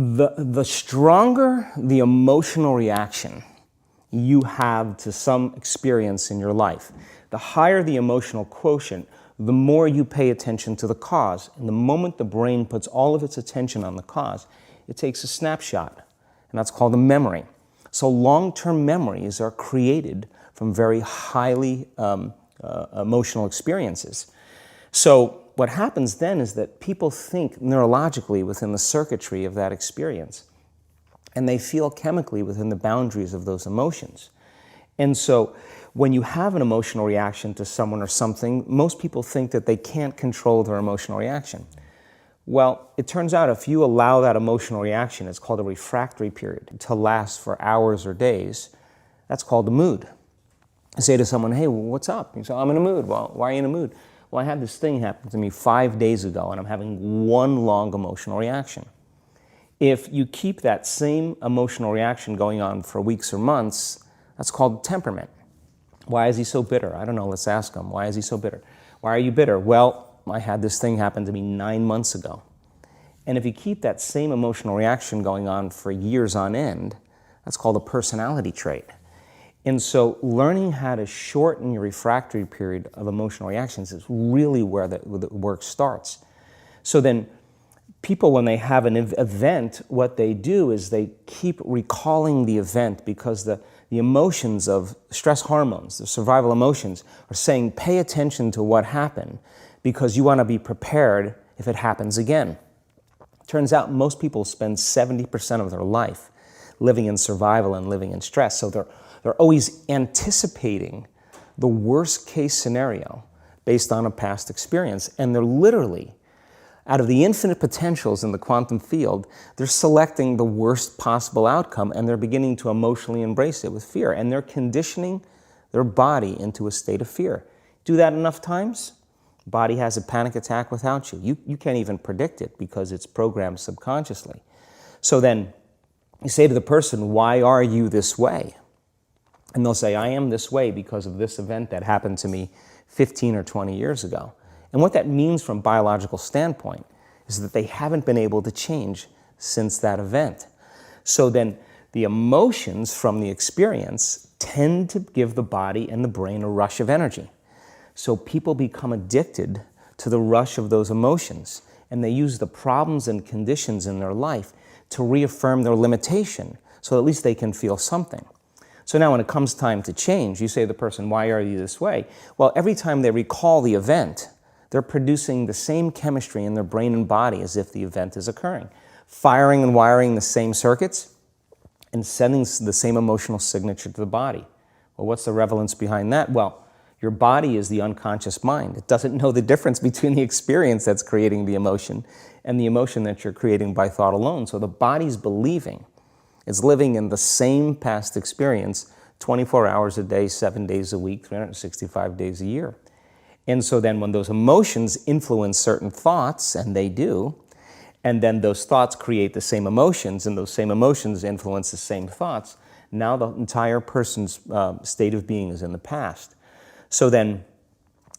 The stronger the emotional reaction you have to some experience in your life, the higher the emotional quotient, the more you pay attention to the cause. And the moment the brain puts all of its attention on the cause, it takes a snapshot, and that's called a memory. So long-term memories are created from very highly emotional experiences. So what happens then is that people think neurologically within the circuitry of that experience, and they feel chemically within the boundaries of those emotions. And so when you have an emotional reaction to someone or something, most people think that they can't control their emotional reaction. Well, it turns out if you allow that emotional reaction, it's called a refractory period, to last for hours or days, that's called a mood. I say to someone, hey, what's up? You say, I'm in a mood. Well, why are you in a mood? Well, I had this thing happen to me 5 days ago, and I'm having one long emotional reaction. If you keep that same emotional reaction going on for weeks or months, that's called temperament. Why is he so bitter? I don't know, let's ask him. Why is he so bitter? Why are you bitter? Well, I had this thing happen to me 9 months ago. And if you keep that same emotional reaction going on for years on end, that's called a personality trait. And so learning how to shorten your refractory period of emotional reactions is really where the work starts. So then people, when they have an event, what they do is they keep recalling the event because the emotions of stress hormones, the survival emotions, are saying pay attention to what happened because you want to be prepared if it happens again. Turns out most people spend 70% of their life living in survival and living in stress. So they're always anticipating the worst case scenario based on a past experience. And they're literally, out of the infinite potentials in the quantum field, they're selecting the worst possible outcome and they're beginning to emotionally embrace it with fear. And they're conditioning their body into a state of fear. Do that enough times, body has a panic attack without you. You can't even predict it because it's programmed subconsciously. So then you say to the person, why are you this way? And they'll say, I am this way because of this event that happened to me 15 or 20 years ago. And what that means from a biological standpoint is that they haven't been able to change since that event. So then the emotions from the experience tend to give the body and the brain a rush of energy. So people become addicted to the rush of those emotions, and they use the problems and conditions in their life to reaffirm their limitation so at least they can feel something. So now when it comes time to change, you say to the person, why are you this way? Well, every time they recall the event, they're producing the same chemistry in their brain and body as if the event is occurring, firing and wiring the same circuits and sending the same emotional signature to the body. Well, what's the relevance behind that? Well, your body is the unconscious mind. It doesn't know the difference between the experience that's creating the emotion and the emotion that you're creating by thought alone. So the body's believing it's living in the same past experience 24 hours a day, 7 days a week, 365 days a year. And so then when those emotions influence certain thoughts, and they do, and then those thoughts create the same emotions, and those same emotions influence the same thoughts, now the entire person's state of being is in the past. So then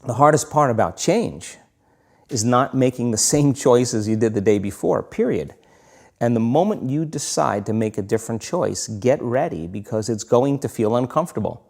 the hardest part about change is not making the same choices you did the day before, period. And the moment you decide to make a different choice, get ready because it's going to feel uncomfortable.